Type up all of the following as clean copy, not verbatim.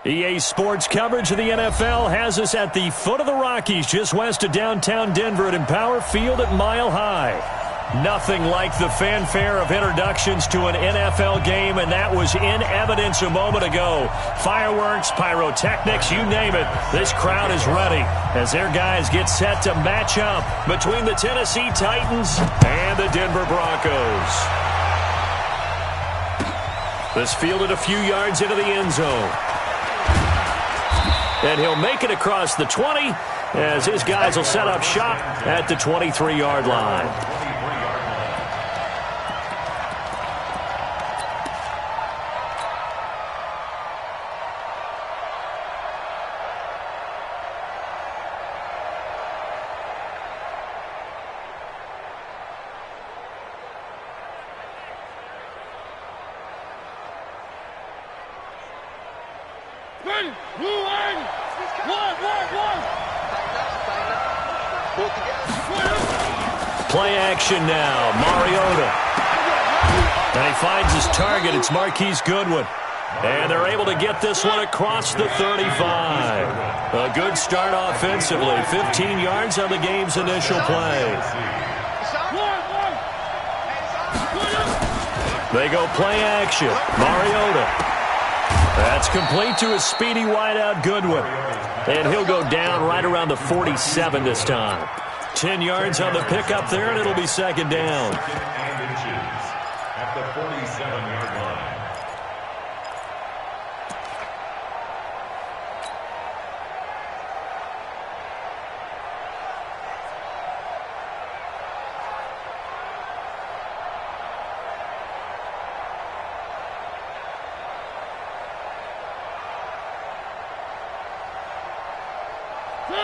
EA Sports coverage of the NFL has us at the foot of the Rockies, just west of downtown Denver at Empower Field at Mile High. Nothing like the fanfare of introductions to an NFL game, and that was in evidence a moment ago. Fireworks, pyrotechnics, you name it. This crowd is ready as their guys get set to match up between the Tennessee Titans and the Denver Broncos. This fielded a few yards into the end zone. And he'll make it across the 20 as his guys will set up shop at the 23-yard line. Play action now. Mariota. And he finds his target. It's Marquise Goodwin. And they're able to get this one across the 35. A good start offensively. 15 yards on the game's initial play. They go play action. Mariota. That's complete to his speedy wideout Goodwin. And he'll go down right around the 47 this time. 10 yards on the pickup there, and it'll be second down. At the 47-yard line.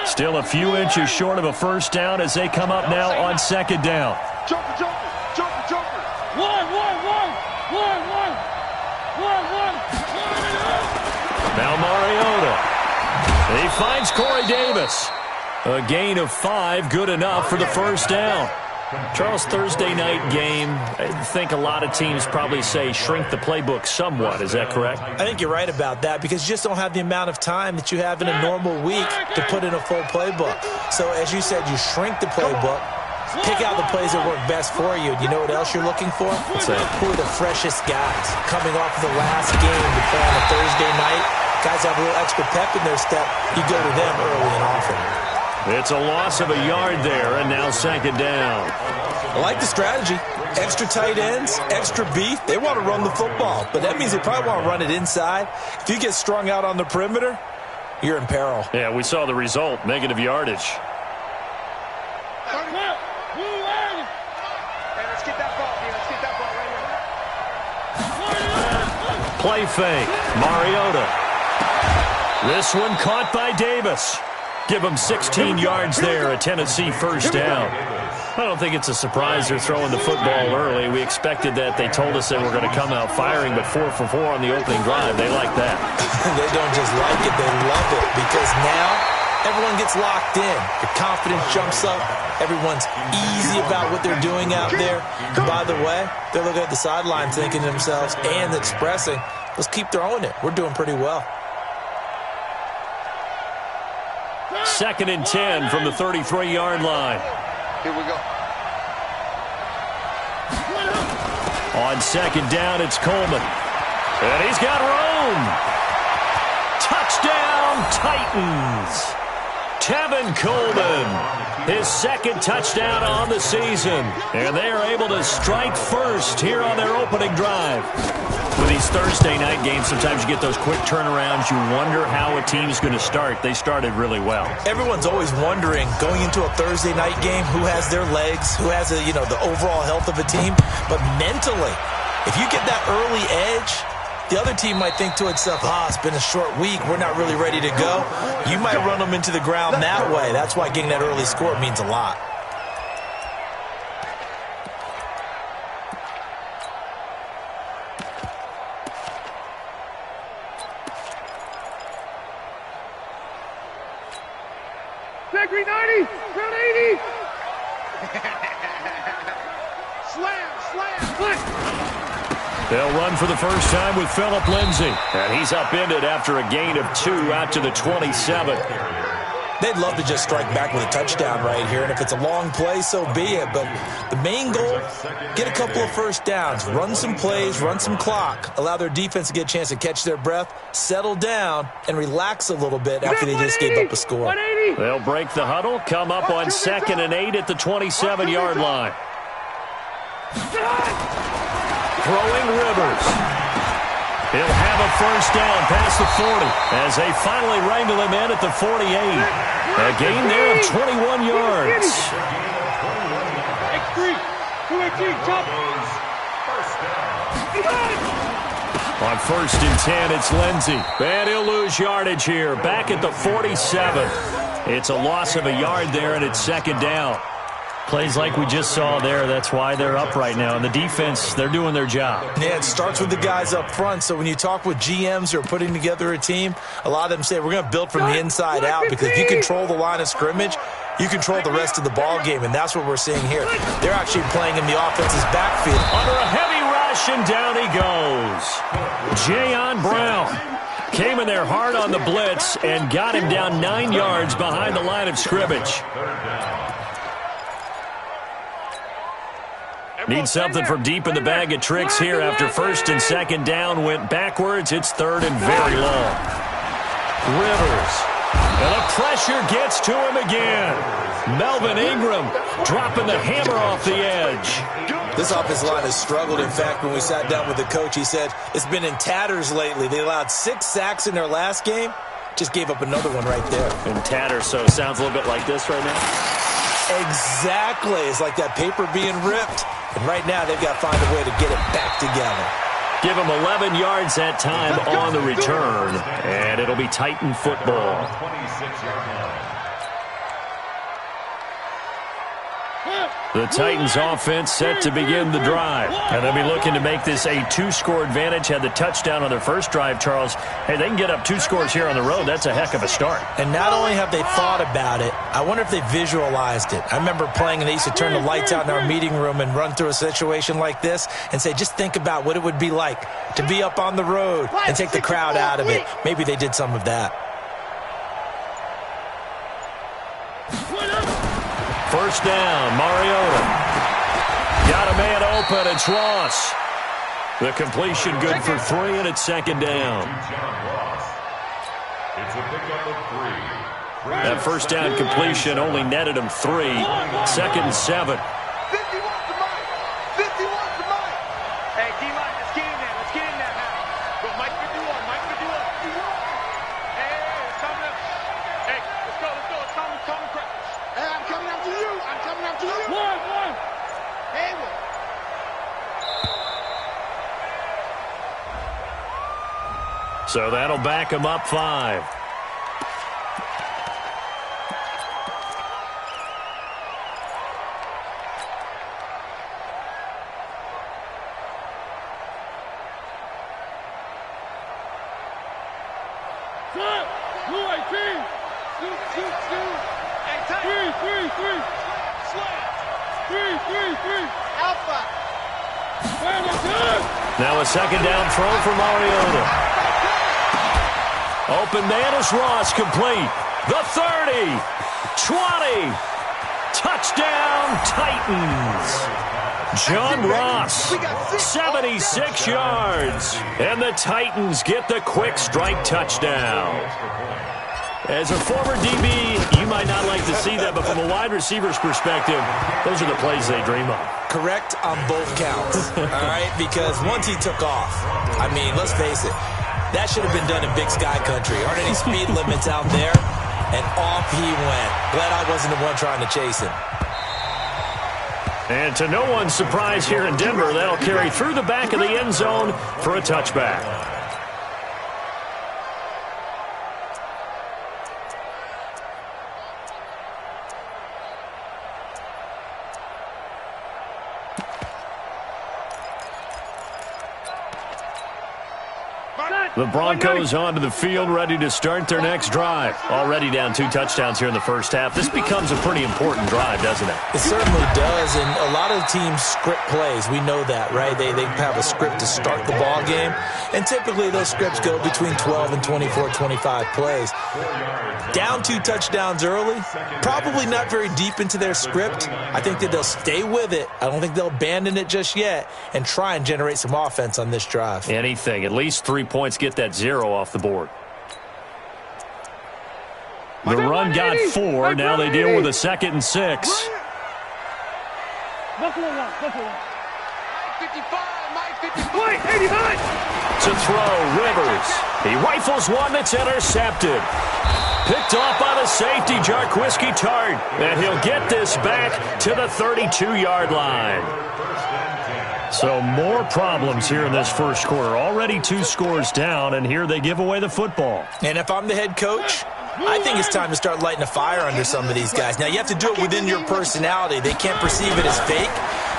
Still a few inches short of a first down as they come up now on second down. Jumper, jumper, jumper, jumper. One. Now Mariota. He finds Corey Davis. A gain of 5, good enough for the first down. Charles, Thursday night game, I think a lot of teams probably say shrink the playbook somewhat. Is that correct? I think you're right about that because you just don't have the amount of time that you have in a normal week to put in a full playbook. So as you said, you shrink the playbook, pick out the plays that work best for you. You know what else you're looking for? What's that? Who are the freshest guys coming off of the last game to play on a Thursday night? Guys have a little extra pep in their step. You go to them early and often. It's a loss of a yard there, and now second down. I like the strategy. Extra tight ends, extra beef. They want to run the football, but that means they probably want to run it inside. If you get strung out on the perimeter, you're in peril. Yeah, we saw the result, negative yardage. Play fake. Mariota. This one caught by Davis. Give them 16 yards there, a Tennessee first down. I don't think it's a surprise they're throwing the football early. We expected that. They told us they were going to come out firing, but 4 for 4 on the opening drive. They like that. They don't just like it, they love it, because now everyone gets locked in. The confidence jumps up. Everyone's easy about what they're doing out there. And by the way, they're looking at the sideline thinking to themselves and expressing, let's keep throwing it. We're doing pretty well. Second and 10 from the 33-yard line. Here we go. On second down, it's Coleman. And he's got room. Touchdown, Titans. Tevin Coleman, his second touchdown on the season. And they are able to strike first here on their opening drive. With these Thursday night games, sometimes you get those quick turnarounds. You wonder how a team's going to start. They started really well. Everyone's always wondering, going into a Thursday night game, who has their legs, who has the overall health of a team. But mentally, if you get that early edge, the other team might think to itself, it's been a short week. We're not really ready to go. You might run them into the ground that way. That's why getting that early score means a lot. Gregory 90, round 80. Slam. They'll run for the first time with Phillip Lindsay. And he's upended after a gain of 2 out to the 27. They'd love to just strike back with a touchdown right here, and if it's a long play, so be it. But the main goal, get a couple of first downs, run some plays, run some clock, allow their defense to get a chance to catch their breath, settle down, and relax a little bit after they just gave up a score. They'll break the huddle, come up on 2nd and 8 at the 27-yard line. Throwing Rivers. He'll have a first down past the 40 as they finally wrangle him in at the 48. A gain there of 21 yards. On 1st and 10, it's Lindsay. And he'll lose yardage here. Back at the 47. It's a loss of a yard there, and it's 2nd down. Plays like we just saw there. That's why they're up right now. And the defense, they're doing their job. Yeah, it starts with the guys up front. So when you talk with GMs who are putting together a team, a lot of them say, we're going to build from the inside out. Because if you control the line of scrimmage, you control the rest of the ball game. And that's what we're seeing here. They're actually playing in the offense's backfield. Under a heavy rush, and down he goes. Jayon Brown came in there hard on the blitz and got him down 9 yards behind the line of scrimmage. Need something from deep in the bag of tricks here after 1st and 2nd down went backwards. It's 3rd and very long. Rivers. And the pressure gets to him again. Melvin Ingram dropping the hammer off the edge. This offensive line has struggled. In fact, when we sat down with the coach, he said it's been in tatters lately. They allowed 6 sacks in their last game. Just gave up another one right there. In tatters, so it sounds a little bit like this right now. Exactly. It's like that paper being ripped. And right now, they've got to find a way to get it back together. Give them 11 yards that time on the return. And it'll be Titan football. The Titans offense set to begin the drive. And they'll be looking to make this a 2-score advantage. Had the touchdown on their first drive, Charles. Hey, they can get up 2 scores here on the road. That's a heck of a start. And not only have they thought about it, I wonder if they visualized it. I remember playing and they used to turn the lights out in our meeting room and run through a situation like this and say, just think about what it would be like to be up on the road and take the crowd out of it. Maybe they did some of that. First down, Mariota. Got a man open, it's Ross. The completion good for 3, and it's 2nd down. That first down completion only netted him 3. 2nd and 7. 50 wants the mic. 50 wants the mic. Hey, D-line, let's get in there. Let's get in there now. Go, Mike 51. Mike 51. Hey, it's time to... Hey, let's go. It's time to crack. Hey, I'm coming after you. One. Hey, one. So that'll back him up 5. Now a 2nd down throw for Mariota. Open man is Ross, complete. The 30, 20, touchdown Titans. John Ross, 76 yards. And the Titans get the quick strike touchdown. As a former DB, you might not like to see that, but from a wide receiver's perspective, those are the plays they dream of. Correct on both counts, all right? Because once he took off, I mean, let's face it, that should have been done in Big Sky Country. Aren't any speed limits out there? And off he went. Glad I wasn't the one trying to chase him. And to no one's surprise here in Denver, that'll carry through the back of the end zone for a touchback. The Broncos onto the field, ready to start their next drive. Already down 2 touchdowns here in the first half. This becomes a pretty important drive, doesn't it? It certainly does, and a lot of teams script plays. We know that, right? They have a script to start the ball game, and typically those scripts go between 12 and 24, 25 plays. Down 2 touchdowns early, probably not very deep into their script. I think that they'll stay with it. I don't think they'll abandon it just yet and try and generate some offense on this drive. Anything. At least 3 points, get that 0 off the board. The run got 4. Now they deal with a 2nd and 6. To throw, Rivers. He rifles one that's intercepted. Picked off by the safety, Jarquiski Tart. And he'll get this back to the 32-yard line. So more problems here in this first quarter. Already 2 scores down, and here they give away the football. And if I'm the head coach, I think it's time to start lighting a fire under some of these guys. Now, you have to do it within your personality. They can't perceive it as fake.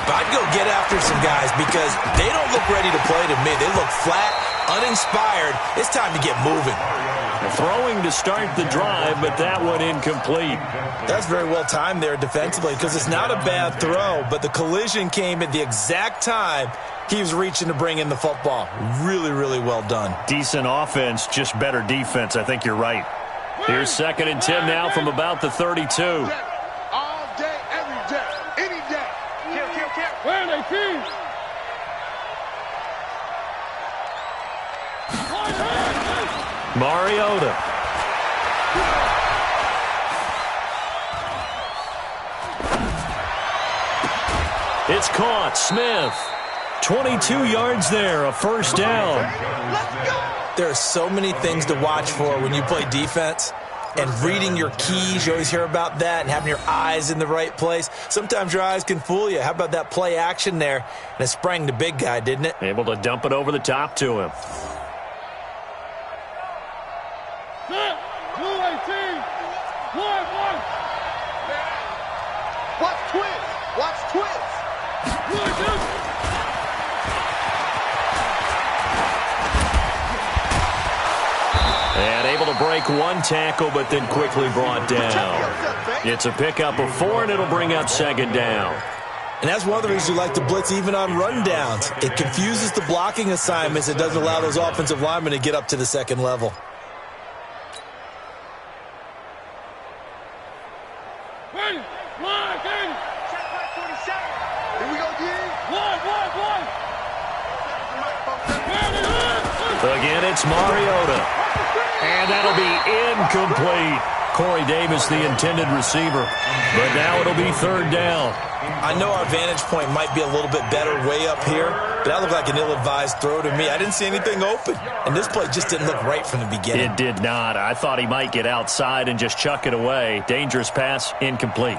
But I'd go get after some guys because they don't look ready to play to me. They look flat, uninspired. It's time to get moving. Throwing to start the drive, but that one incomplete. That's very well timed there defensively because it's not a bad throw, but the collision came at the exact time he was reaching to bring in the football. Really, really well done. Decent offense, just better defense. I think you're right. Here's 2nd and 10 now from about the 32. All day, every day, any day. Kill. Where are they, team? Mariota. It's caught. Smith. 22 yards there, a first down. There are so many things to watch for when you play defense. And reading your keys, you always hear about that, and having your eyes in the right place. Sometimes your eyes can fool you. How about that play action there? And it sprang the big guy, didn't it? Able to dump it over the top to him. Watch twins. And able to break 1 tackle, but then quickly brought down. It's a pickup of 4, and it'll bring up 2nd down. And that's one of the reasons you like to blitz even on rundowns. It confuses the blocking assignments. It doesn't allow those offensive linemen to get up to the 2nd level. Again, it's Mariota. And that'll be incomplete. Corey Davis, the intended receiver. But now it'll be 3rd down. I know our vantage point might be a little bit better way up here, but that looked like an ill-advised throw to me. I didn't see anything open. And this play just didn't look right from the beginning. It did not. I thought he might get outside and just chuck it away. Dangerous pass, incomplete.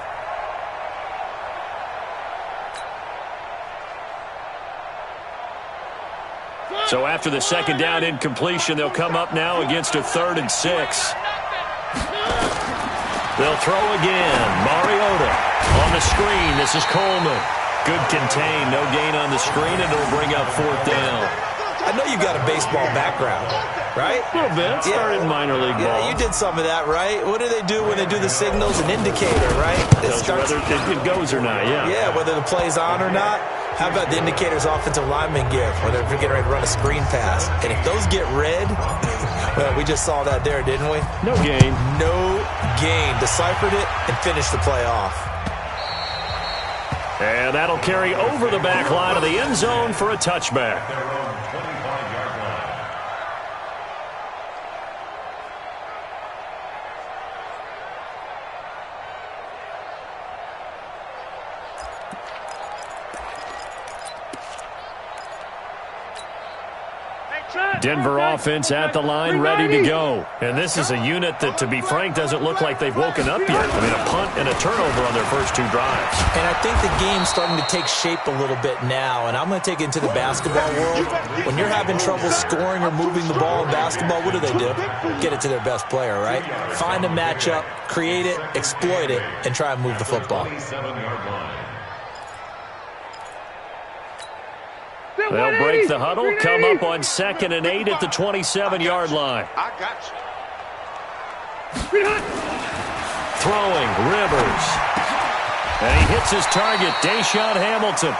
So after the 2nd down incompletion, they'll come up now against a 3rd and 6. They'll throw again. Mariota on the screen. This is Coleman. Good contain. No gain on the screen, and it'll bring up 4th down. I know you've got a baseball background, right? A little bit. Started in minor league ball. Yeah, you did some of that, right? What do they do when they do the signals? An indicator, right? Whether it goes or not, yeah. Yeah, whether the play's on or not. How about the indicators offensive linemen give when they're getting ready to run a screen pass? And if those get red, well, we just saw that there, didn't we? No gain. No gain. Deciphered it and finished the play off. And that'll carry over the back line of the end zone for a touchback. Denver offense at the line, ready to go. And this is a unit that, to be frank, doesn't look like they've woken up yet. I mean, a punt and a turnover on their first 2 drives. And I think the game's starting to take shape a little bit now. And I'm going to take it into the basketball world. When you're having trouble scoring or moving the ball in basketball, what do? Get it to their best player, right? Find a matchup, create it, exploit it, and try and move the football. They'll break the huddle, come up on 2nd and 8 at the 27-yard line. I got you. Throwing, Rivers. And he hits his target, Deshaun Hamilton.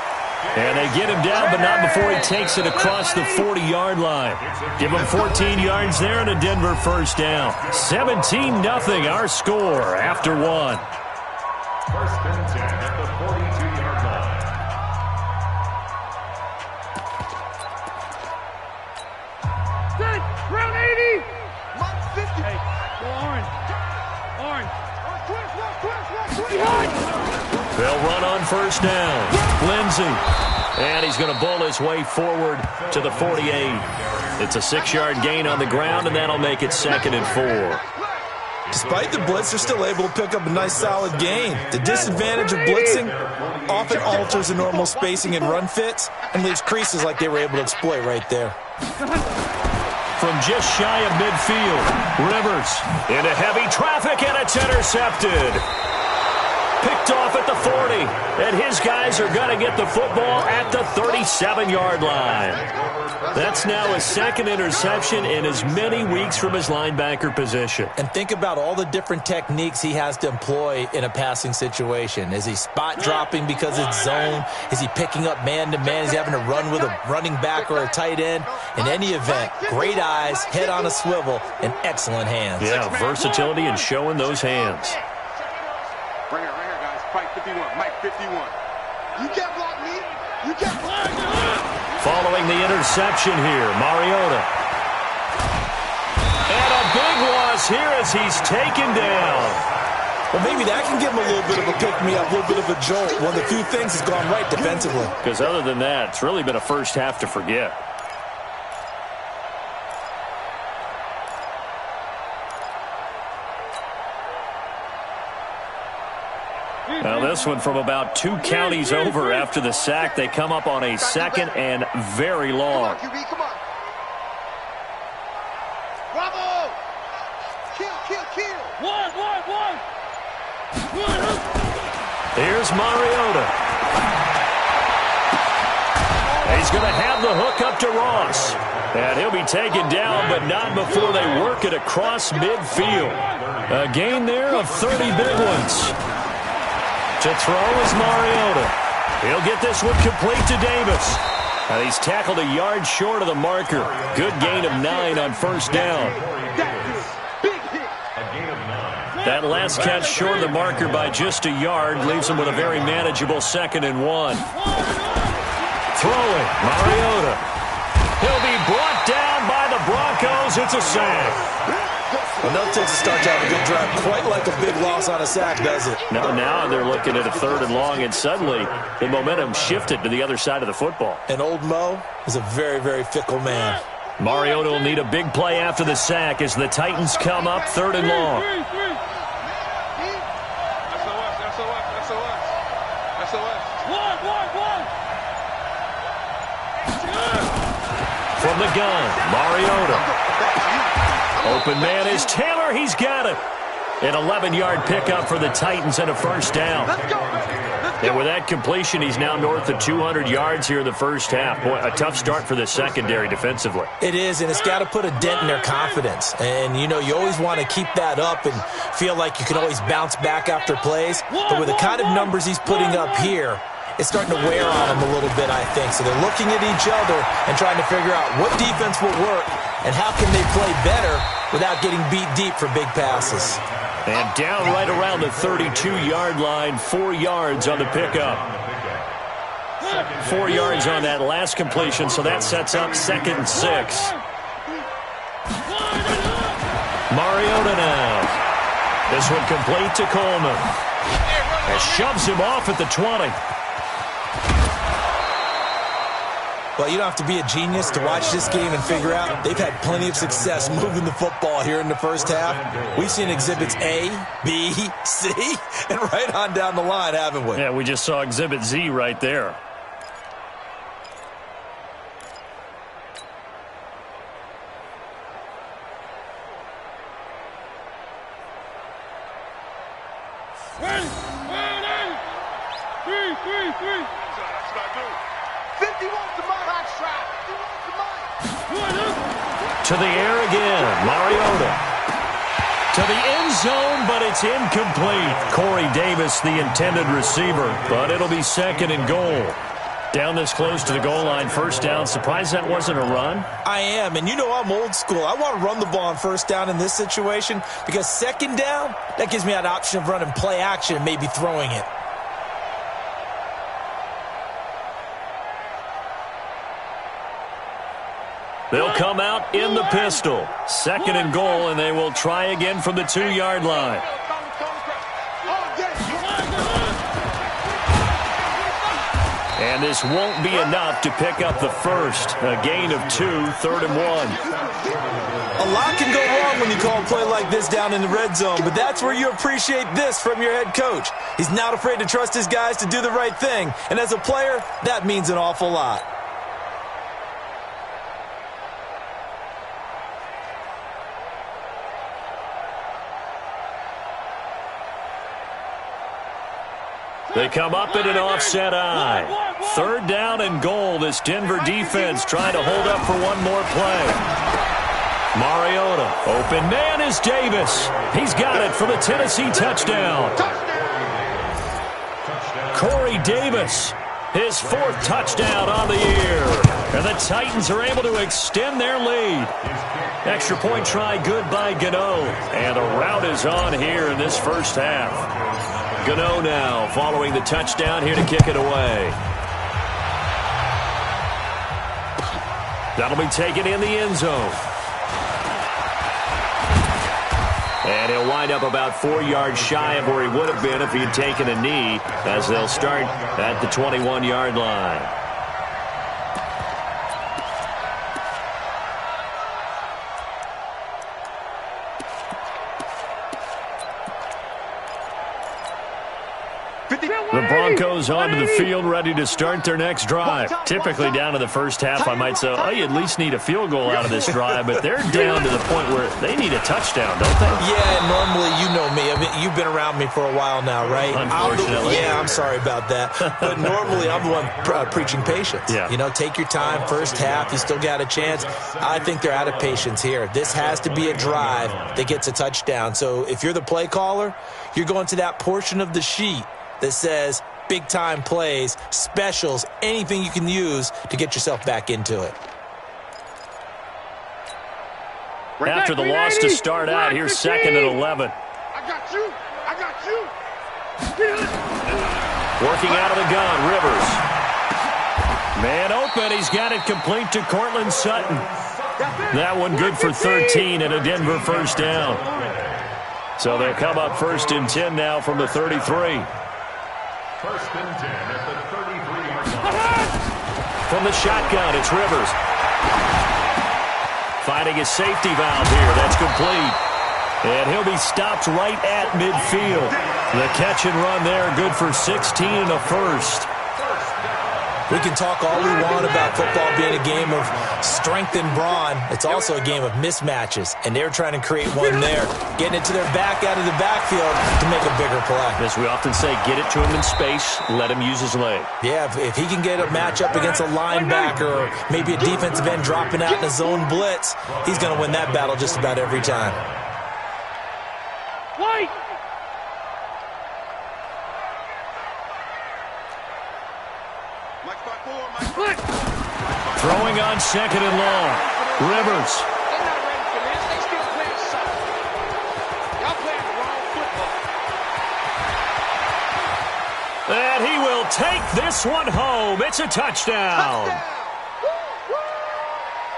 And they get him down, but not before he takes it across the 40-yard line. Give him 14 yards there and a Denver first down. 17-0 our score after 1. First and 10 at the 42-yard line. Round 80. Mark 50. Hey, go orange. Orange. They'll run on first down. Lindsey. And he's going to bowl his way forward to the 48. It's a 6-yard gain on the ground, and that'll make it 2nd and 4. Despite the blitz, they're still able to pick up a nice solid gain. The disadvantage of blitzing often alters the normal spacing and run fits and leaves creases like they were able to exploit right there. From just shy of midfield, Rivers into heavy traffic, and it's intercepted. Picked off at the 40, and his guys are going to get the football at the 37-yard line. That's now his 2nd interception in as many weeks from his linebacker position. And think about all the different techniques he has to employ in a passing situation. Is he spot dropping because it's zone? Is he picking up man-to-man? Is he having to run with a running back or a tight end? In any event, great eyes, head on a swivel, and excellent hands. Yeah, versatility and showing those hands. Right here, guys. Fight 51. Mike 51. You can't block me. You can't block me. Following the interception here, Mariota. And a big loss here as he's taken down. Well, maybe that can give him a little bit of a pick-me-up, a little bit of a jolt. One of the few things has gone right defensively. Because other than that, it's really been a first half to forget. Now this one from about 2 counties over after the sack. They come up on a 2nd and very long. Come on, QB, come on. Bravo! Kill. One. Here's Mariota. He's going to have the hook up to Ross. And he'll be taken down, but not before they work it across midfield. A gain there of 30 big ones. To throw is Mariota. He'll get this one complete to Davis. And he's tackled a yard short of the marker. Good gain of 9 on first down. That last catch short of the marker by just a yard leaves him with a very manageable 2nd and 1. Throwing, Mariota. He'll be brought down by the Broncos. It's a sack. Enough takes a start to have a good drive. Quite like a big loss on a sack, does it? Now they're looking at a 3rd and long, and suddenly the momentum shifted to the other side of the football. And old Mo is a very, very fickle man. Mariota will need a big play after the sack as the Titans come up 3rd and long. From the gun, Mariota. Open man is Taylor. He's got it. An 11-yard pickup for the Titans and a first down. And with that completion, he's now north of 200 yards here in the first half. Boy, a tough start for the secondary defensively. It is, and it's got to put a dent in their confidence. And, you know, you always want to keep that up and feel like you can always bounce back after plays. But with the kind of numbers he's putting up here, it's starting to wear on them a little bit, I think. So they're looking at each other and trying to figure out what defense will work and how can they play better without getting beat deep for big passes. And down right around the 32-yard line, 4 yards on the pickup. 4 yards on that last completion, so that sets up 2nd and 6. Mariota now. This one complete to Coleman. And shoves him off at the 20. Well, you don't have to be a genius to watch this game and figure out they've had plenty of success moving the football here in the first half. We've seen exhibits A, B, C, and right on down the line, haven't we? Yeah, we just saw exhibit Z right there. Three. 51 to my To the air again. Mariota. To the end zone, but it's incomplete. Corey Davis, the intended receiver, but it'll be 2nd and goal. Down this close to the goal line, 1st down. Surprised that wasn't a run? I am, and you know I'm old school. I want to run the ball on 1st down in this situation because 2nd down, that gives me an option of running play action and maybe throwing it. They'll come out in the pistol. 2nd and goal, and they will try again from the 2-yard line. And this won't be enough to pick up the first. A gain of 2, 3rd and 1. A lot can go wrong when you call a play like this down in the red zone, but that's where you appreciate this from your head coach. He's not afraid to trust his guys to do the right thing, and as a player, that means an awful lot. They come up in an offset eye. 3rd down and goal. This Denver defense trying to hold up for one more play. Mariota. Open man is Davis. He's got it for the Tennessee touchdown. Corey Davis. His 4th touchdown on the year. And the Titans are able to extend their lead. Extra point try good by Gano. And a rout is on here in this first half. Gano now following the touchdown here to kick it away. That'll be taken in the end zone. And he'll wind up about 4 yards shy of where he would have been if he had taken a knee, as they'll start at the 21-yard line. The Broncos onto the field, ready to start their next drive. Typically down to the first half, I might say, oh, you at least need a field goal out of this drive, but they're down to the point where they need a touchdown, don't they? Yeah, normally, you know me. I mean, you've been around me for a while now, right? Unfortunately. I'm sorry about that. But normally, I'm the one preaching patience. Yeah. You know, take your time. First half, you still got a chance. I think they're out of patience here. This has to be a drive that gets a touchdown. So if you're the play caller, you're going to that portion of the sheet that says big-time plays, specials, anything you can use to get yourself back into it. After the loss to start out, here's 2nd and 11. I got you. I got you. Working out of the gun, Rivers. Man open, he's got it complete to Cortland Sutton. That one good for 13 and a Denver 1st down. So they'll come up 1st and 10 now from the 33. 1st and 10 at the 33-yard line. From the shotgun, it's Rivers. Finding a safety valve here. That's complete. And he'll be stopped right at midfield. The catch and run there, good for 16 and a first. We can talk all we want about football being a game of strength and brawn. It's also a game of mismatches, and they're trying to create one there, getting it to their back out of the backfield to make a bigger play. As we often say, get it to him in space, let him use his leg. Yeah, if he can get a matchup against a linebacker or maybe a defensive end dropping out in a zone blitz, he's going to win that battle just about every time. White. Throwing on 2nd and long. Rivers. They're not ready for this. They still playing soft. Y'all playing the wrong football. And he will take this one home. It's a touchdown.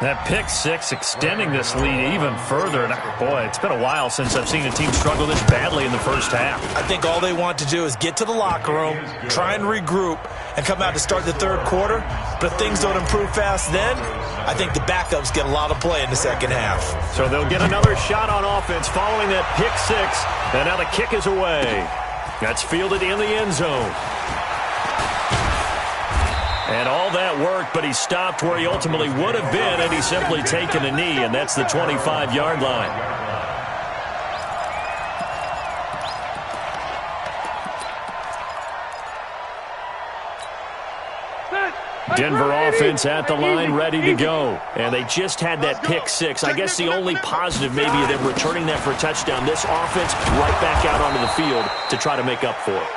That pick six extending this lead even further. And boy, it's been a while since I've seen a team struggle this badly in the first half. I think all they want to do is get to the locker room, try and regroup, and come out to start the third quarter. But if things don't improve fast then, I think the backups get a lot of play in the second half. So they'll get another shot on offense following that pick six. And now the kick is away. That's fielded in the end zone. And all that work, but he stopped where he ultimately would have been had he simply taken a knee, and that's the 25-yard line. Denver offense at the line, ready to go. And they just had that pick six. I guess the only positive maybe of them returning that for a touchdown. This offense right back out onto the field to try to make up for it.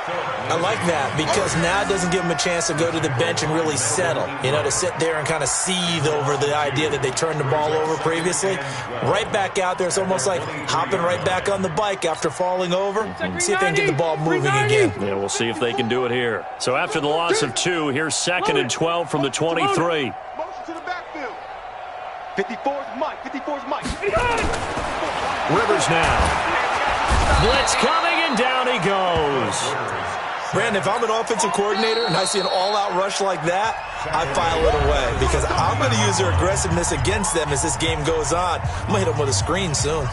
I like that because now it doesn't give them a chance to go to the bench and really settle. To sit there and kind of seethe over the idea that they turned the ball over previously. Right back out there. It's almost like hopping right back on the bike after falling over. See if they can get the ball moving again. Yeah, we'll see if they can do it here. So after the loss of 2, here's 2nd and 12 from the 23. Motion to the backfield. 54 is Mike. 54 is Mike. Rivers now. Blitz coming, and down he goes. Brandon, if I'm an offensive coordinator and I see an all-out rush like that, I file it away because I'm going to use their aggressiveness against them as this game goes on. I'm going to hit them with a screen soon.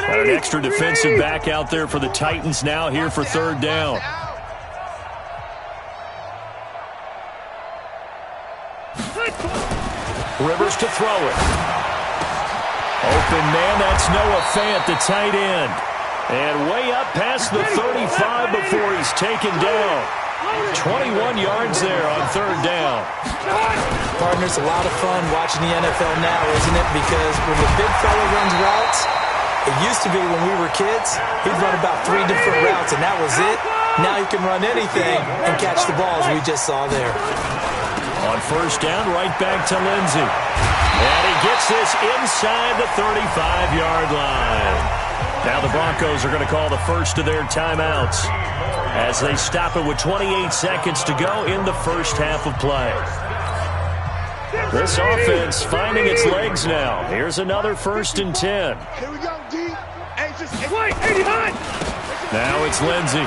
An extra defensive back out there for the Titans now here for 3rd down. Rivers to throw it. Open man, that's Noah Fant, the tight end. And way up past the 35 before he's taken down. 21 yards there on 3rd down. Partners, a lot of fun watching the NFL now, isn't it? Because when the big fella runs routes, it used to be when we were kids, he'd run about 3 different routes, and that was it. Now he can run anything and catch the balls we just saw there. On 1st down, right back to Lindsey. And he gets this inside the 35-yard line. Now the Broncos are going to call the first of their timeouts as they stop it with 28 seconds to go in the first half of play. This offense finding its legs now. Here's another 1st and 10. Here we go, D. Now it's Lindsey.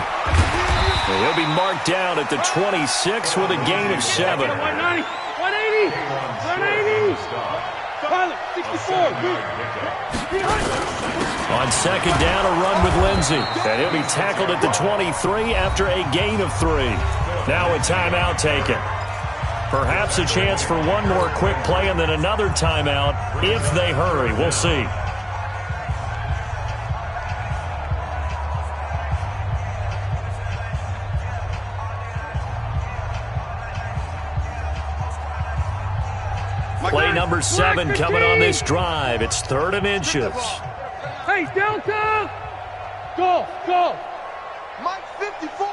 He'll be marked down at the 26 with a gain of 7. 190. 64. On 2nd down, a run with Lindsey. And he'll be tackled at the 23 after a gain of 3. Now a timeout taken. Perhaps a chance for one more quick play and then another timeout if they hurry. We'll see. Play number 7 coming on this drive. It's 3rd and inches. Hey, Delta! Go! Mike 54!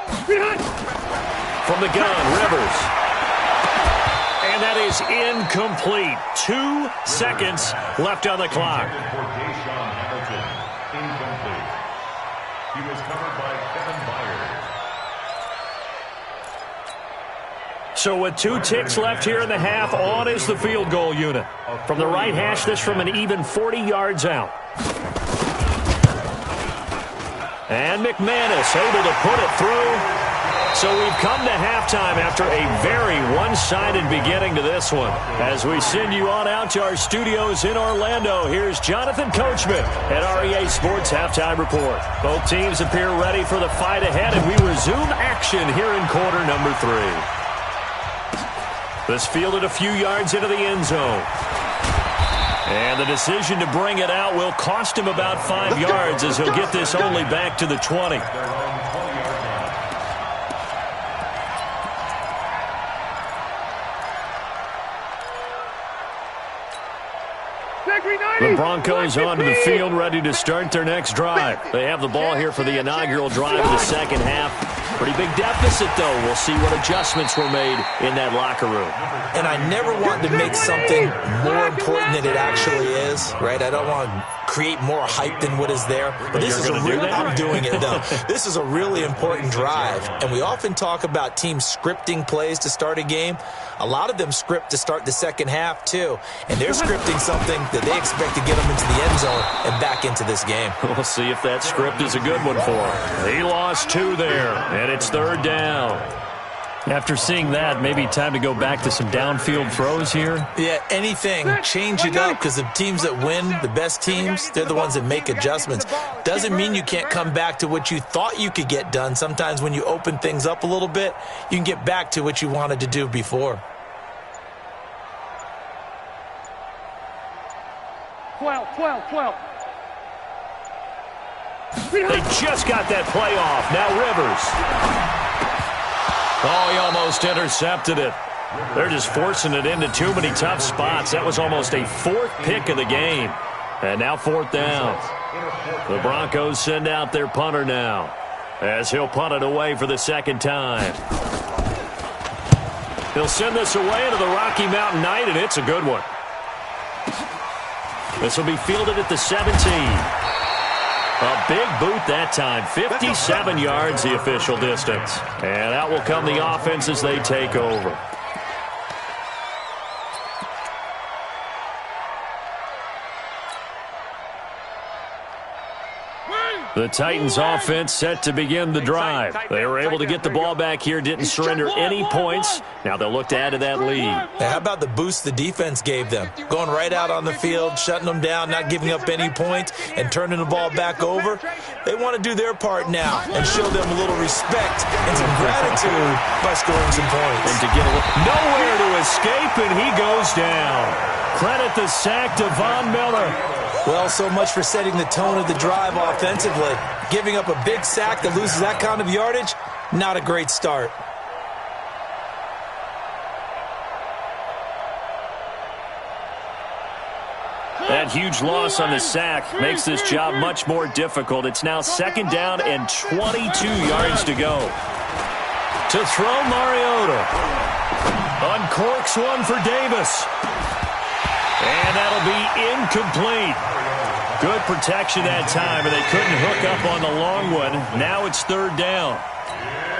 From the gun, Rivers. And that is incomplete. 2 seconds left on the clock. He was covered by Kevin Byers. So with 2 ticks left here in the half, on is the field goal unit. From the right hash, this from an even 40 yards out. And McManus able to put it through. So we've come to halftime after a very one-sided beginning to this one. As we send you on out to our studios in Orlando, here's Jonathan Coachman at REA Sports Halftime Report. Both teams appear ready for the fight ahead, and we resume action here in quarter number 3. This fielded a few yards into the end zone. And the decision to bring it out will cost him about 5 yards as he'll get this only back to the 20. The Broncos onto the field, ready to start their next drive. They have the ball here for the inaugural drive of the second half. Pretty big deficit, though. We'll see what adjustments were made in that locker room. And I never want to make something more important than it actually is, right? I don't want to create more hype than what is there. But this is a real, I'm doing it, though. This is a really important drive. And we often talk about teams scripting plays to start a game. A lot of them script to start the second half, too. And they're scripting something that they expect to get them into the end zone and back into this game. We'll see if that script is a good one for him. He lost 2 there, and it's 3rd down. After seeing that, maybe time to go back to some downfield throws here. Yeah, anything. Change it up because the teams that win, the best teams, they're the ones that make adjustments. Doesn't mean you can't come back to what you thought you could get done. Sometimes when you open things up a little bit, you can get back to what you wanted to do before. 12. They just got that play off. Now Rivers. Oh, he almost intercepted it. They're just forcing it into too many tough spots. That was almost a fourth pick of the game. And now fourth down. The Broncos send out their punter now, as he'll punt it away for the second time. He'll send this away into the Rocky Mountain Night, and it's a good one. This will be fielded at the 17. A big boot that time. 57 yards the official distance. And out will come the offense as they take over. The Titans offense set to begin the drive. They were able to get the ball back here, didn't surrender any points. Now they'll look to add to that lead. How about the boost the defense gave them? Going right out on the field, shutting them down, not giving up any points, and turning the ball back over. They want to do their part now and show them a little respect and some gratitude by scoring some points. And to get nowhere to escape, and he goes down. Credit the sack to Von Miller. Well, so much for setting the tone of the drive offensively. Giving up a big sack that loses that kind of yardage, not a great start. That huge loss on the sack makes this job much more difficult. It's now second down and 22 yards to go. To throw, Mariota. Uncorks one for Davis. And that'll be incomplete. Good protection that time, and they couldn't hook up on the long one. Now it's third down.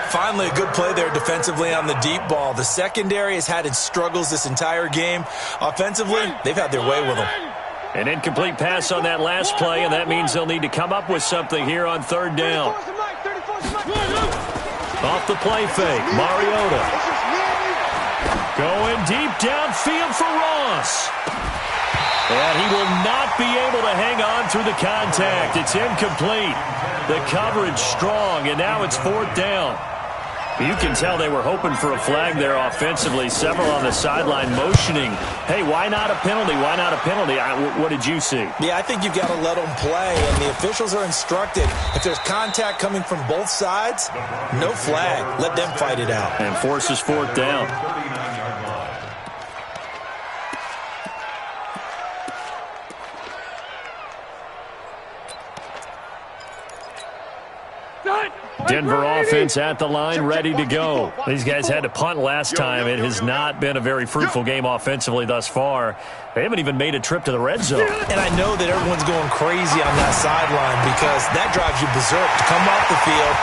Finally, a good play there defensively on the deep ball. The secondary has had its struggles this entire game. Offensively, they've had their way with them. An incomplete pass on that last play, and that means they'll need to come up with something here on third down. Off the play fake, Mariota. Going deep downfield for Ross. And he will not be able to hang on through the contact. It's incomplete. The coverage strong, and now it's fourth down. You can tell they were hoping for a flag there offensively. Several on the sideline motioning. Hey, why not a penalty? Why not a penalty? What did you see? Yeah, I think you've got to let them play, and the officials are instructed. If there's contact coming from both sides, no flag. Let them fight it out. And forces fourth down. Denver offense at the line, ready to go. These guys had to punt last time. It has not been a very fruitful game offensively thus far. They haven't even made a trip to the red zone. And I know that everyone's going crazy on that sideline because that drives you berserk to come off the field,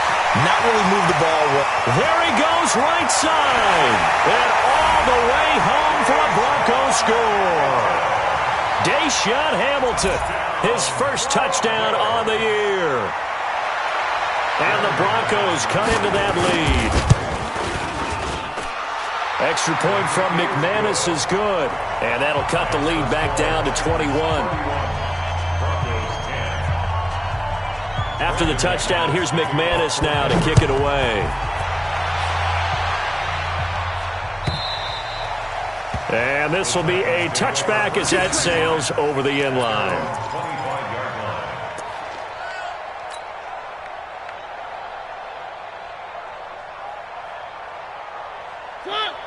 not really move the ball well. There he goes, right side. And all the way home for a Broncos score. Deshaun Hamilton, his first touchdown on the year. And the Broncos cut into that lead. Extra point from McManus is good. And that'll cut the lead back down to 21. After the touchdown, here's McManus now to kick it away. And this will be a touchback as that sails over the end line.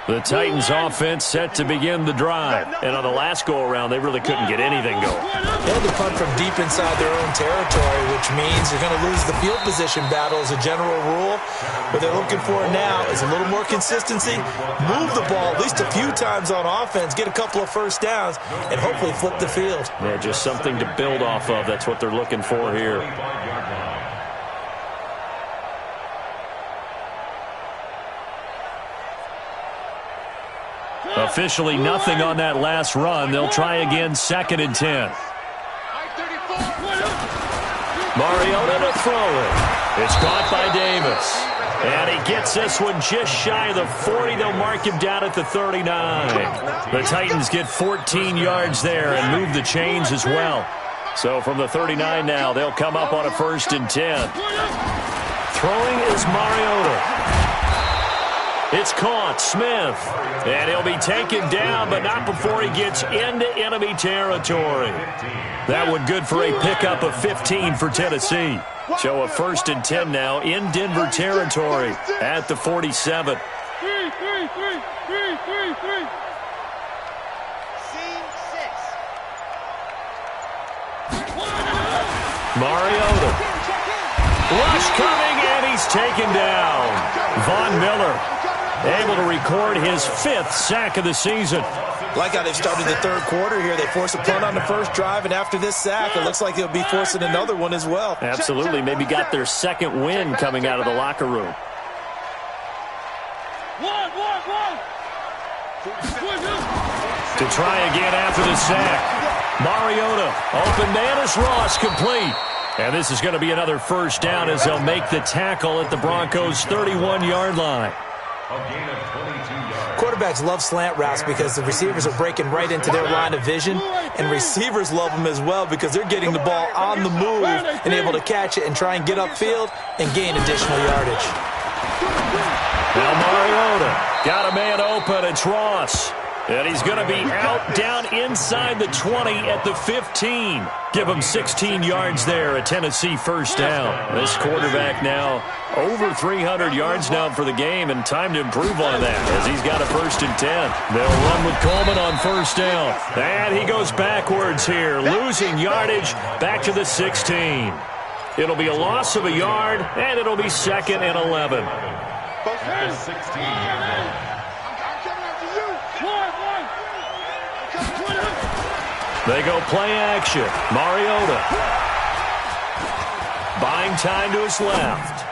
The Titans offense set to begin the drive. And on the last go-around, they really couldn't get anything going. They had to punt from deep inside their own territory, which means you're going to lose the field position battle as a general rule. What they're looking for now is a little more consistency, move the ball at least a few times on offense, get a couple of first downs, and hopefully flip the field. Yeah, just something to build off of. That's what they're looking for here. Officially nothing on that last run. They'll try again, 2nd and 10. Mariota to throw it. It's caught by Davis. And he gets this one just shy of the 40. They'll mark him down at the 39. The Titans get 14 yards there and move the chains as well. So from the 39 now, they'll come up on a 1st and 10. Throwing is Mariota. It's caught. Smith. And he'll be taken down, but not before he gets into enemy territory. That one good for a pickup of 15 for Tennessee. So a 1st and 10 now in Denver territory at the 47. Mariota. Rush coming, and he's taken down. Von Miller able to record his 5th sack of the season. Like how they've started the 3rd quarter here. They forced a punt on the first drive, and after this sack, it looks like they'll be forcing another one as well. Absolutely. Maybe got their 2nd win coming out of the locker room. To try again after the sack. Mariota. Open man is Ross, complete. And this is going to be another 1st down as they'll make the tackle at the Broncos' 31-yard line. Quarterbacks love slant routes because the receivers are breaking right into their line of vision, and receivers love them as well because they're getting the ball on the move and able to catch it and try and get upfield and gain additional yardage. Now Mariota got a man open. It's Ross. And he's going to be out down inside the 20 at the 15. Give him 16 yards there, a Tennessee 1st down. This quarterback now over 300 yards now for the game, and time to improve on that as he's got a 1st and 10. They'll run with Coleman on 1st down. And he goes backwards here, losing yardage back to the 16. It'll be a loss of a yard, and it'll be 2nd and 11. They go play action. Mariota. Buying time to his left.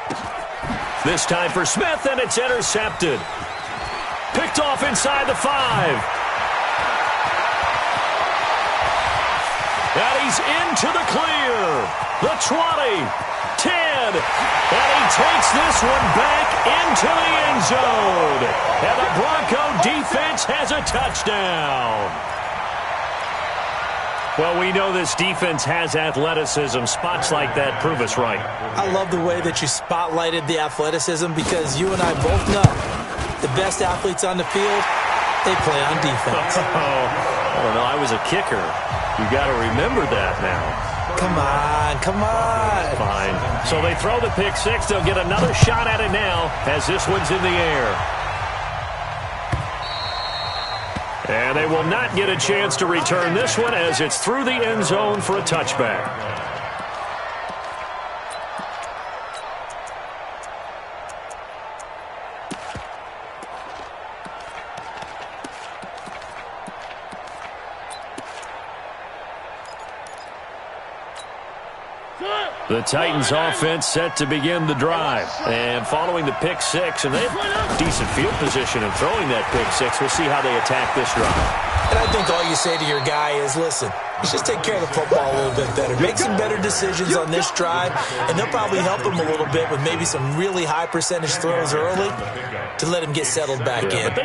This time for Smith, and it's intercepted. Picked off inside the 5. And he's into the clear. The 20, 10. And he takes this one back into the end zone. And the Bronco defense has a touchdown. Well, we know this defense has athleticism. Spots like that prove us right. I love the way that you spotlighted the athleticism because you and I both know the best athletes on the field, they play on defense. I don't know. I was a kicker. You got to remember that now. Come on, come on. Fine. So they throw the pick 6. They'll get another shot at it now as this one's in the air. And they will not get a chance to return this one as it's through the end zone for a touchback. The Titans offense set to begin the drive. And following the pick 6, and they have decent field position in throwing that pick 6. We'll see how they attack this drive. And I think all you say to your guy is, listen, let's just take care of the football a little bit better. Make some better decisions on this drive, and they'll probably help him a little bit with maybe some really high percentage throws early to let him get settled back in. But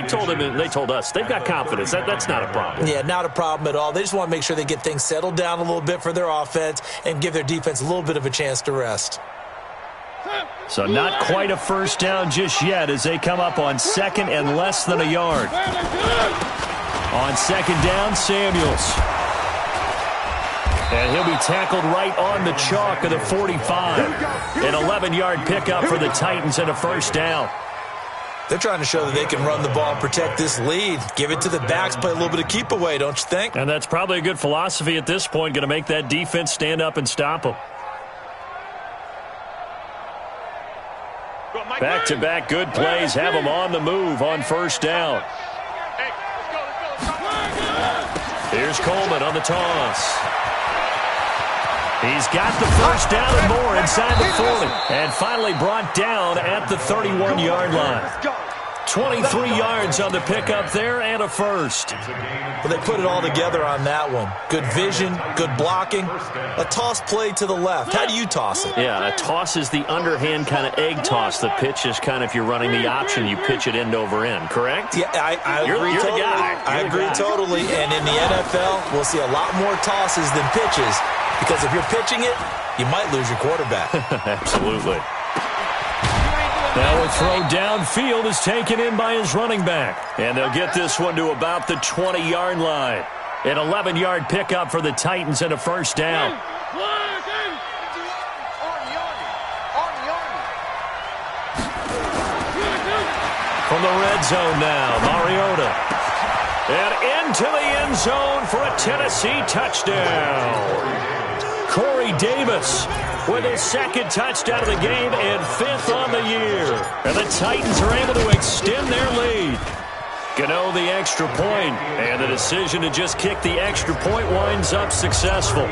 they told us they've got confidence. That's not a problem. Yeah, not a problem at all. They just want to make sure they get things settled down a little bit for their offense and give their defense a little bit of a chance to rest. So not quite a 1st down just yet as they come up on 2nd and less than a yard. On 2nd down, Samuels. And he'll be tackled right on the chalk of the 45. An 11-yard pickup for the Titans and a 1st down. They're trying to show that they can run the ball and protect this lead. Give it to the backs, play a little bit of keep away, don't you think? And that's probably a good philosophy at this point, going to make that defense stand up and stop them. Back-to-back good plays have them on the move on 1st down. Here's Coleman on the toss. He's got the 1st down and more inside the 40. And finally brought down at the 31-yard line. 23 yards on the pickup there and a 1st. Well, they put it all together on that one. Good vision, good blocking. A toss play to the left. How do you toss it? Yeah, a toss is the underhand kind of egg toss. The pitch is kind of, if you're running the option, you pitch it end over end, correct? Yeah, I agree totally. I agree totally. And in the NFL, we'll see a lot more tosses than pitches because if you're pitching it, you might lose your quarterback. Absolutely. Now a throw downfield is taken in by his running back. And they'll get this one to about the 20-yard line. An 11-yard pickup for the Titans and a first down. From the red zone now, Mariota. And into the end zone for a Tennessee touchdown. Corey Davis with his second touchdown of the game and fifth on the year. And the Titans are able to extend their lead. Gano the extra point, and the decision to just kick the extra point winds up successful.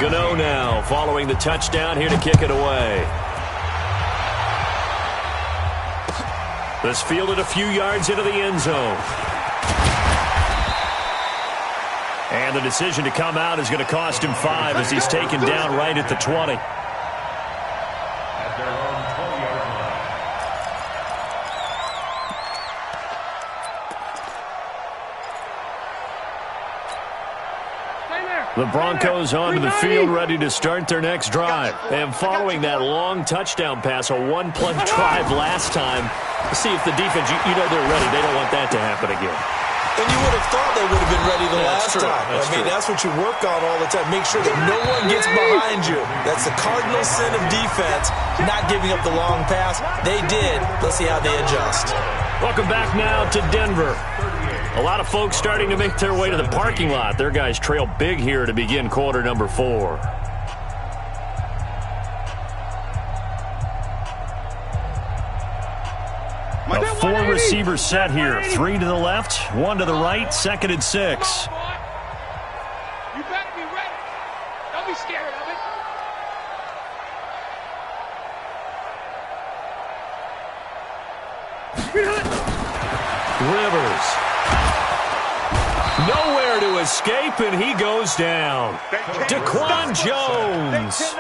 Gano now following the touchdown here to kick it away. This fielded a few yards into the end zone. And the decision to come out is going to cost him 5 as he's taken down right at the 20. At their own 20-yard line. The Broncos onto the field ready to start their next drive. And following that long touchdown pass, a one-play drive last time, see if the defense, you know they're ready. They don't want that to happen again. And you would have thought they would have been ready the last time. That's what you work on all the time. Make sure that no one gets behind you. That's the cardinal sin of defense, not giving up the long pass. They did. Let's see how they adjust. Welcome back now to Denver. A lot of folks starting to make their way to the parking lot. Their guys trail big here to begin quarter number 4. A 4-receiver set here. 3 to the left, 1 to the right, 2nd and 6. You better be ready. Don't be scared of it. Rivers. Nowhere to escape, and he goes down. Daquan Jones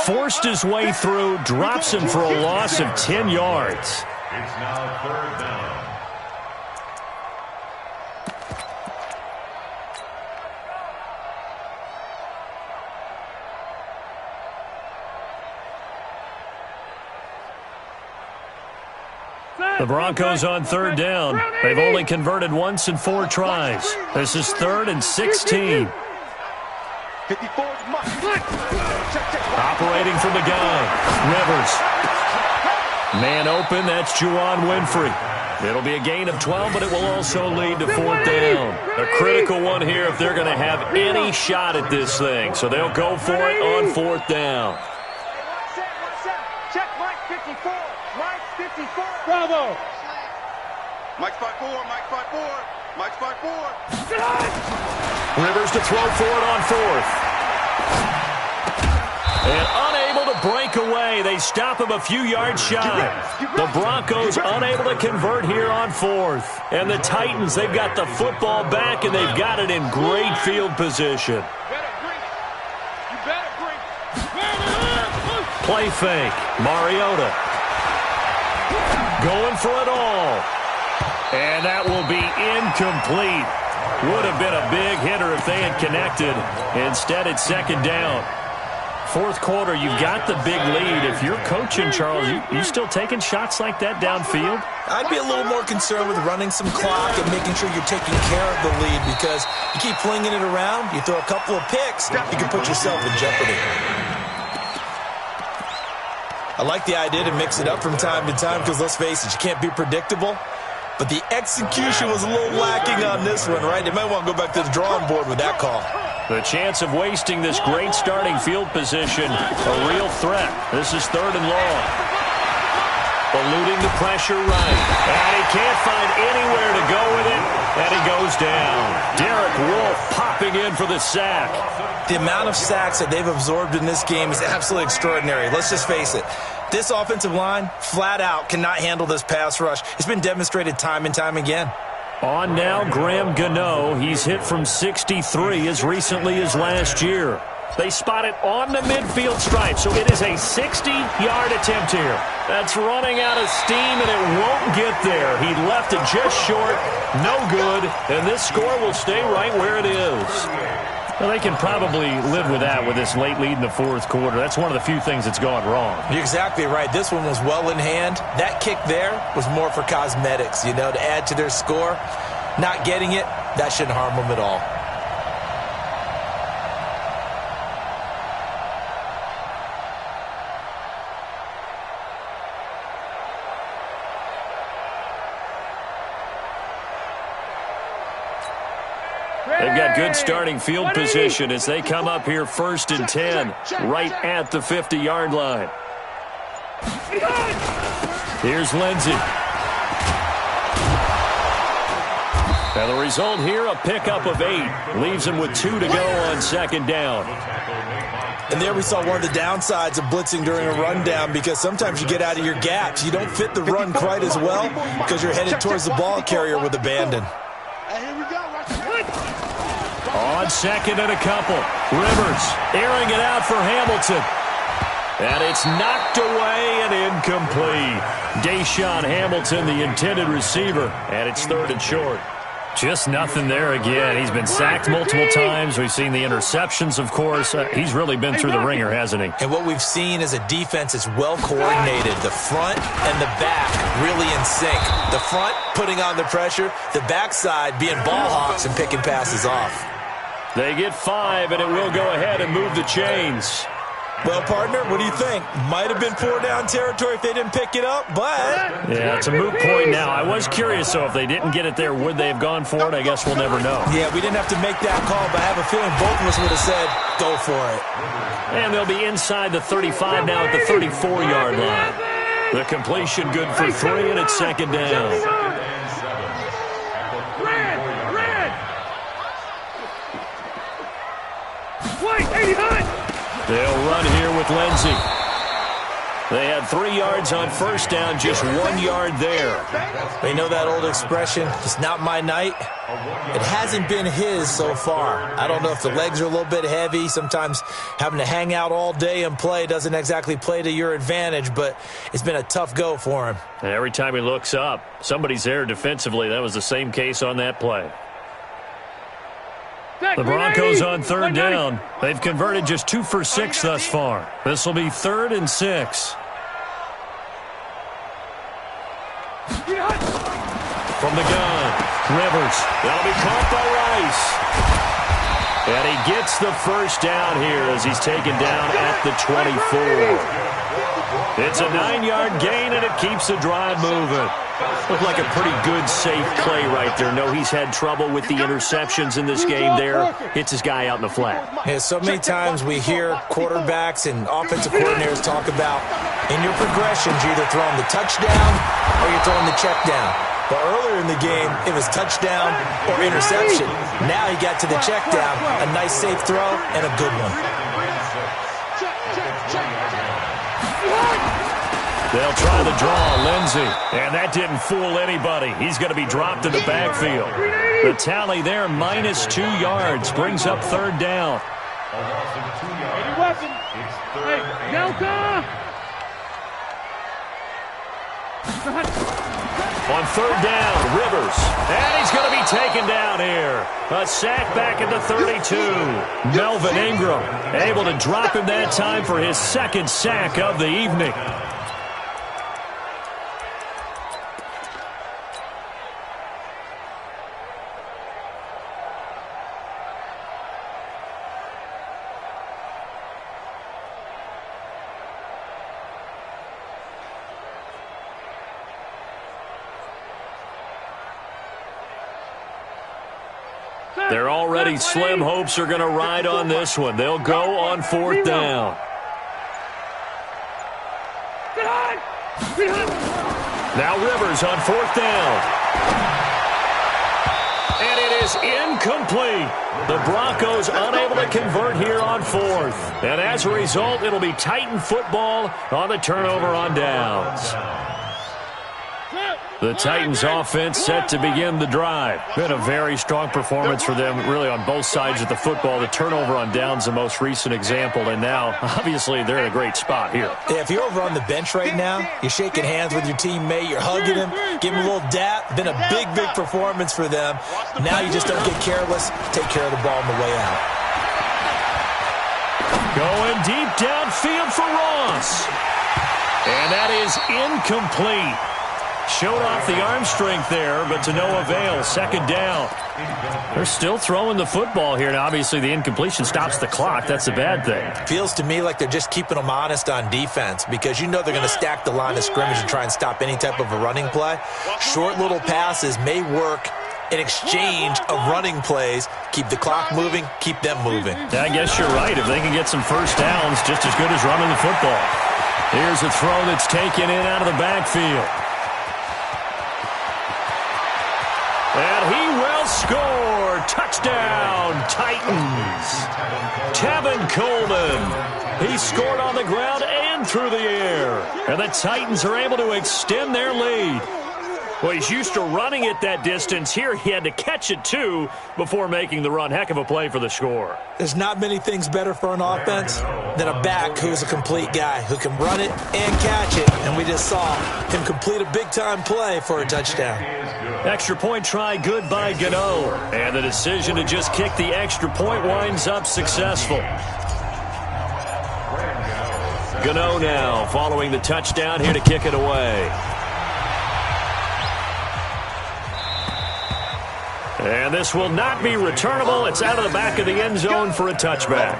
forced his way through, drops him for a loss of 10 yards. It's now 3rd down. The Broncos on 3rd down. They've only converted once in 4 tries. This is 3rd and 16. Operating from the gun. Rivers. Man open, that's Juwan Winfrey. It'll be a gain of 12, but it will also lead to 4th down. A critical one here if they're going to have any shot at this thing. So they'll go for it on 4th down. Check Mike 54. Mike 54. Bravo. Mike 5-4. Mike 5-4. Mike 5-4. Rivers to throw for it on 4th. And unable to break away. They stop him a few yards shy. The Broncos unable to convert here on 4th. And the Titans, they've got the football back, and they've got it in great field position. Play fake. Mariota. Going for it all. And that will be incomplete. Would have been a big hitter if they had connected. Instead, it's 2nd down. 4th quarter, you've got the big lead. If you're coaching, Charles, you still taking shots like that downfield? I'd be a little more concerned with running some clock and making sure you're taking care of the lead, because you keep flinging it around, you throw a couple of picks, you can put yourself in jeopardy. I like the idea to mix it up from time to time because, let's face it, you can't be predictable. But the execution was a little lacking on this one, right? They might want to go back to the drawing board with that call. The chance of wasting this great starting field position, a real threat. This is 3rd and long. Eluding the pressure right. And he can't find anywhere to go with it. And he goes down. Derek Wolfe popping in for the sack. The amount of sacks that they've absorbed in this game is absolutely extraordinary. Let's just face it. This offensive line, flat out, cannot handle this pass rush. It's been demonstrated time and time again. On now, Graham Gano. He's hit from 63 as recently as last year. They spot it on the midfield stripe, so it is a 60-yard attempt here. That's running out of steam, and it won't get there. He left it just short, no good, and this score will stay right where it is. Well, they can probably live with that with this late lead in the fourth quarter. That's one of the few things that's gone wrong. You're exactly right. This one was well in hand. That kick there was more for cosmetics, to add to their score. Not getting it, that shouldn't harm them at all. They've got good starting field position as they come up here 1st and 10, right at the 50-yard line. Here's Lindsey. Now the result here, a pickup of 8. Leaves him with 2 to go on 2nd down. And there we saw one of the downsides of blitzing during a rundown, because sometimes you get out of your gaps. You don't fit the run quite as well because you're headed towards the ball carrier with abandon. On 2nd and a couple. Rivers airing it out for Hamilton. And it's knocked away and incomplete. Deshaun Hamilton, the intended receiver, and it's 3rd and short. Just nothing there again. He's been sacked multiple times. We've seen the interceptions, of course. He's really been through the ringer, hasn't he? And what we've seen is a defense that's well coordinated. The front and the back really in sync. The front putting on the pressure. The backside being ball hawks and picking passes off. They get 5, and it will go ahead and move the chains. Well, partner, what do you think? Might have been 4-down territory if they didn't pick it up, but... Yeah, it's a moot point now. I was curious, though, if they didn't get it there, would they have gone for it? I guess we'll never know. Yeah, we didn't have to make that call, but I have a feeling both of us would have said, go for it. And they'll be inside the 35 now at the 34-yard line. The completion good for 3, and it's 2nd down. They'll run here with Lindsey. They had 3 yards on 1st down, just 1 yard there. They know that old expression, it's not my night. It hasn't been his so far. I don't know if the legs are a little bit heavy. Sometimes having to hang out all day and play doesn't exactly play to your advantage, but it's been a tough go for him. And every time he looks up, somebody's there defensively. That was the same case on that play. The Broncos on 3rd down. They've converted just 2 for 6 thus far. This will be 3rd and 6. From the gun, Rivers. That'll be caught by Rice. And he gets the 1st down here as he's taken down at the 24. It's a 9-yard gain, and it keeps the drive moving. Looked like a pretty good, safe play right there. No, he's had trouble with the interceptions in this game there. Hits his guy out in the flat. Yeah, so many times we hear quarterbacks and offensive coordinators talk about in your progressions, you're either throwing the touchdown or you're throwing the check down. But earlier in the game, it was touchdown or interception. Now he got to the check down, a nice safe throw and a good one. They'll try the draw, Lindsey. And that didn't fool anybody. He's going to be dropped in the backfield. The tally there, -2 yards, brings up 3rd down. On 3rd down, Rivers. And he's going to be taken down here. A sack back at the 32. Melvin Ingram able to drop him that time for his 2nd sack of the evening. Their already slim hopes are going to ride on this one. They'll go on 4th down. Now Rivers on 4th down. And it is incomplete. The Broncos unable to convert here on 4th. And as a result, it'll be Titan football on the turnover on downs. The Titans offense set to begin the drive. Been a very strong performance for them, really on both sides of the football. The turnover on downs, the most recent example, and now, obviously, they're in a great spot here. Yeah, if you're over on the bench right now, you're shaking hands with your teammate, you're hugging him, give him a little dap. Been a big, big performance for them. Now you just don't get careless, take care of the ball on the way out. Going deep downfield for Ross. And that is incomplete. Showed off the arm strength there, but to no avail. Second down. They're still throwing the football here, and obviously the incompletion stops the clock. That's a bad thing. Feels to me like they're just keeping them honest on defense because you know they're going to stack the line of scrimmage and try and stop any type of a running play. Short little passes may work in exchange of running plays. Keep the clock moving, keep them moving. Yeah, I guess you're right. If they can get some first downs, just as good as running the football. Here's a throw that's taken in out of the backfield. And he will score. Touchdown, Titans. Tevin Coleman. He scored on the ground and through the air. And the Titans are able to extend their lead. Well, he's used to running it that distance. Here he had to catch it, too, before making the run. Heck of a play for the score. There's not many things better for an offense than a back who's a complete guy, who can run it and catch it. And we just saw him complete a big-time play for a touchdown. Extra point try good by Gano. And the decision to just kick the extra point winds up successful. Gano now following the touchdown here to kick it away. And this will not be returnable. It's out of the back of the end zone for a touchback.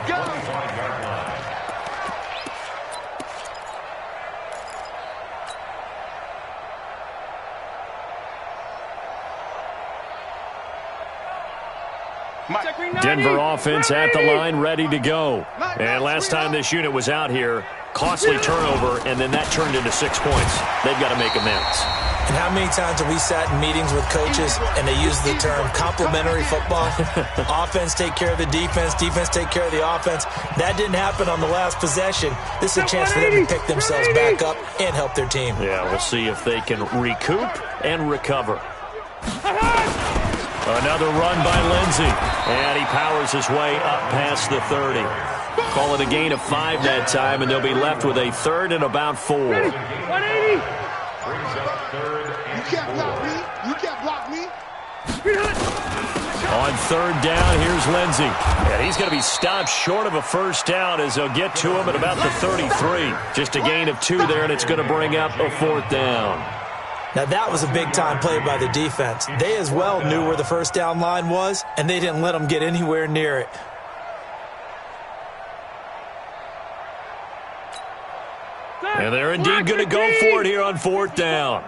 Denver offense at the line, ready to go. And last time this unit was out here, costly turnover, and then that turned into 6 points. They've got to make amends. And how many times have we sat in meetings with coaches and they use the term complementary football? Offense take care of the defense, defense take care of the offense. That didn't happen on the last possession. This is a chance for them to pick themselves back up and help their team. Yeah, we'll see if they can recoup and recover. Another run by Lindsey. And he powers his way up past the 30. Call it a gain of 5 that time, and they'll be left with a third and about 4. 180. You can't block me. You can't block me. On third down, here's Lindsey. And he's going to be stopped short of a first down as they'll get to him at about the 33. Just a gain of 2 there, and it's going to bring up a 4th down. Now, that was a big-time play by the defense. They as well knew where the first down line was, and they didn't let them get anywhere near it. And they're indeed going to go for it here on 4th down.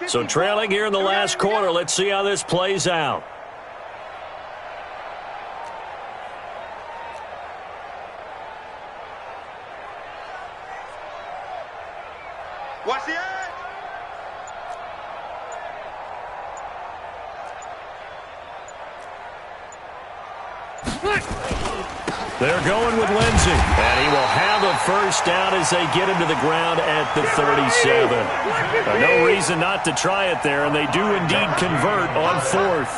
So trailing here in the last quarter, let's see how this plays out. Watch the edge. They're going with Lindsey. And he will have a first down as they get him to the ground at the 37. No reason not to try it there, and they do indeed convert on 4th.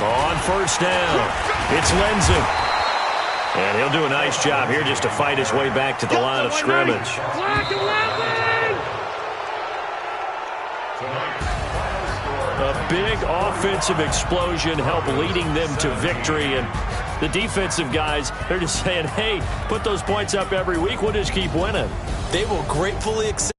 On first down, it's Lindsey. And he'll do a nice job here just to fight his way back to the line of scrimmage. A big offensive explosion helped leading them to victory. And the defensive guys, they're just saying, hey, put those points up every week. We'll just keep winning. They will gratefully accept.